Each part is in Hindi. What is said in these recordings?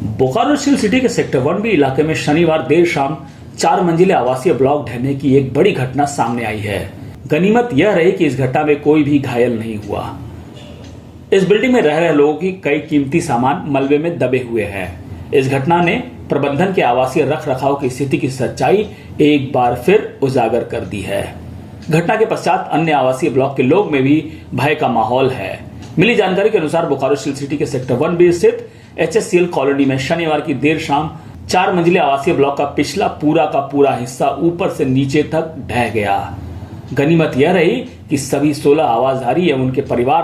बोकारो स्टील सिटी के सेक्टर 1B इलाके में शनिवार देर शाम 4 मंजिले आवासीय ब्लॉक ढहने की एक बड़ी घटना सामने आई है। गनीमत यह रही कि इस घटना में कोई भी घायल नहीं हुआ। इस बिल्डिंग में रह रहे लोगों की कई कीमती सामान मलबे में दबे हुए हैं। इस घटना ने प्रबंधन के आवासीय रख रखाव की स्थिति की सच्चाई एक बार फिर उजागर कर दी है। घटना के पश्चात अन्य आवासीय ब्लॉक के लोग में भी भय का माहौल है। मिली जानकारी के अनुसार बोकारो स्टील सिटी के सेक्टर 1B स्थित HSCL कॉलोनी में शनिवार की देर शाम 4 मंजिले आवासीय ब्लॉक का पिछला पूरा का पूरा हिस्सा ऊपर से नीचे तक ढह गया। गनीमत यह रही कि सभी 16 आवासधारी एवं उनके परिवार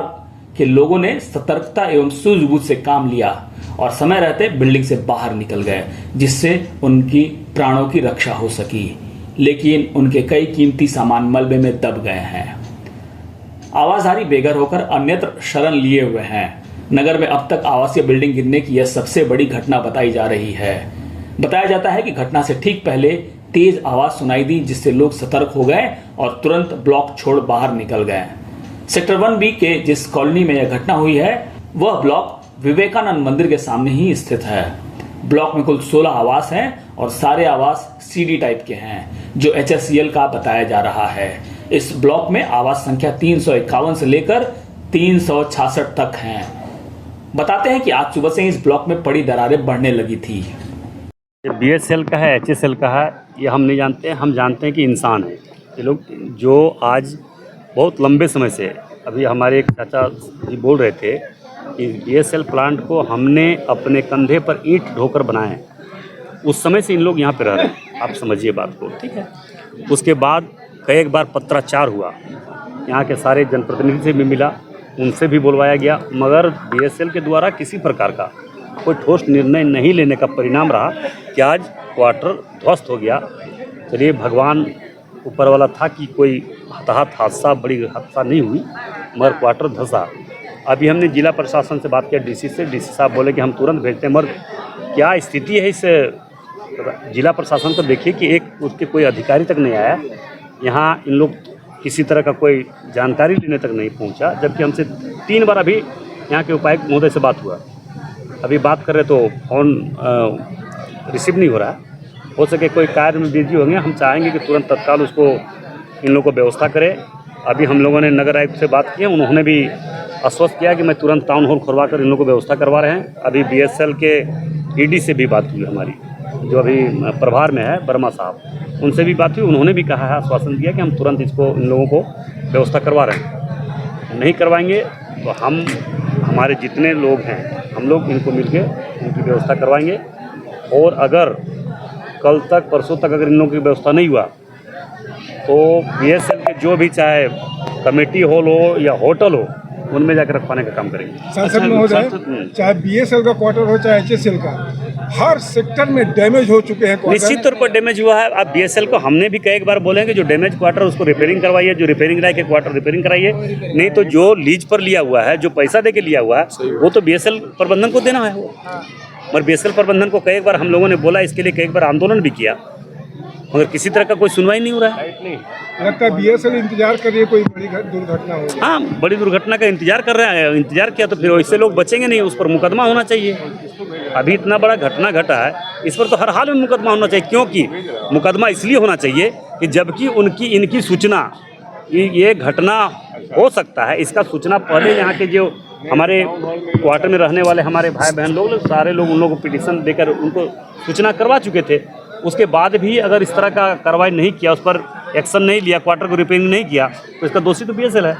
के लोगों ने सतर्कता एवं सूझबूझ से काम लिया और समय रहते बिल्डिंग से बाहर निकल गए, जिससे उनकी प्राणों की रक्षा हो सकी। लेकिन उनके कई कीमती सामान मलबे में दब गए हैं। आवासधारी बेघर होकर अन्यत्र शरण लिए हुए हैं। नगर में अब तक आवासीय बिल्डिंग गिरने की यह सबसे बड़ी घटना बताई जा रही है। बताया जाता है कि घटना से ठीक पहले तेज आवाज सुनाई दी, जिससे लोग सतर्क हो गए और तुरंत ब्लॉक छोड़ बाहर निकल गए। सेक्टर 1B के जिस कॉलोनी में यह घटना हुई है वह ब्लॉक विवेकानंद मंदिर के सामने ही स्थित है। ब्लॉक में कुल 16 आवास हैं और सारे आवास CD टाइप के हैं, जो HSCL का बताया जा रहा है। इस ब्लॉक में आवास संख्या 351 से लेकर 366 तक हैं। बताते हैं कि आज सुबह से इस ब्लॉक में बड़ी दरारें बढ़ने लगी थी। ये BSL का है, HSL का है, ये हम नहीं जानते हैं। हम जानते हैं कि इंसान है ये लोग, जो आज बहुत लंबे समय से, अभी हमारे एक चाचा जी बोल रहे थे कि BSL प्लांट को हमने अपने कंधे पर ईंट ढोकर बनाया है। उस समय से इन लोग यहाँ पे रह रहे हैं, आप समझिए बात को, ठीक है। उसके बाद कई बार पत्राचार हुआ, यहाँ के सारे जनप्रतिनिधि से भी मिला, उनसे भी बुलवाया गया, मगर BSL के द्वारा किसी प्रकार का कोई ठोस निर्णय नहीं लेने का परिणाम रहा कि आज क्वार्टर ध्वस्त हो गया। चलिए, भगवान ऊपर वाला था कि कोई हताहत हादसा, बड़ी हादसा नहीं हुई, मगर क्वार्टर धंसा। अभी हमने जिला प्रशासन से बात किया, DC से। DC साहब बोले कि हम तुरंत भेजते हैं, मगर क्या स्थिति है इस जिला प्रशासन को देखिए कि एक उसके कोई अधिकारी तक नहीं आया यहाँ। इन लोग किसी तरह का कोई जानकारी लेने तक नहीं पहुंचा, जबकि हमसे 3 बार अभी यहाँ के उपायुक्त महोदय से बात हुआ। अभी बात कर रहे तो फ़ोन रिसीव नहीं हो रहा है। हो सके कोई कार्य में बिजी होंगे। हम चाहेंगे कि तुरंत तत्काल उसको इन लोगों को व्यवस्था करें। अभी हम लोगों ने नगर आयुक्त से बात की है, उन्होंने भी आश्वस्त किया कि मैं तुरंत टाउन हॉल खुलवा कर इन लोगों को व्यवस्था करवा रहे हैं। अभी BSL के ED से भी बात हुई हमारी, जो अभी प्रभार में है, वर्मा साहब, उनसे भी बात हुई। उन्होंने भी कहा है, आश्वासन दिया कि हम तुरंत इसको, इन लोगों को व्यवस्था करवा रहे हैं। नहीं करवाएंगे तो हम, हमारे जितने लोग हैं, हम लोग इनको मिलके इनकी व्यवस्था करवाएंगे। और अगर कल तक, परसों तक अगर इन लोगों की व्यवस्था नहीं हुआ तो BSL के जो भी, चाहे कमेटी हॉल हो या होटल हो, उनमें जाकर रखवाने का काम करेंगे। सांसद महोदय, चाहे BSL का क्वार्टर हो चाहे HSL का, हर सेक्टर में डैमेज हो चुके हैं। निश्चित तौर पर डैमेज हुआ है। अब BSL को हमने भी कई बार बोले हैं कि जो डैमेज क्वार्टर उसको रिपेयरिंग करवाइए, जो रिपेयरिंग लायक है क्वार्टर रिपेयरिंग कराइए। नहीं तो जो लीज पर लिया हुआ है, जो पैसा दे के लिया हुआ है, वो तो BSL प्रबंधन को देना है वो। और BSL प्रबंधन को कई बार हम लोगों ने बोला, इसके लिए कई बार आंदोलन भी किया, मगर किसी तरह का कोई सुनवाई नहीं हो रहा है। लगता है BSL इंतजार कर रही है कोई बड़ी दुर्घटना हो। हाँ, बड़ी दुर्घटना का इंतजार कर रहे हैं। इंतजार किया तो फिर वैसे लोग बचेंगे नहीं, उस पर मुकदमा होना चाहिए। अभी इतना बड़ा घटना घटा है, इस पर तो हर हाल में मुकदमा होना चाहिए। क्योंकि मुकदमा इसलिए होना चाहिए कि जबकि इनकी सूचना, ये घटना हो सकता है, इसका सूचना पहले यहाँ के जो हमारे क्वार्टर में रहने वाले हमारे भाई बहन लोग, सारे लोग उन लोगों को पिटीशन देकर उनको सूचना करवा चुके थे। उसके बाद भी अगर इस तरह का कार्रवाई नहीं किया, उस पर एक्शन नहीं लिया, क्वार्टर को रिपेयरिंग नहीं किया, तो इसका दोषी तो BSL है।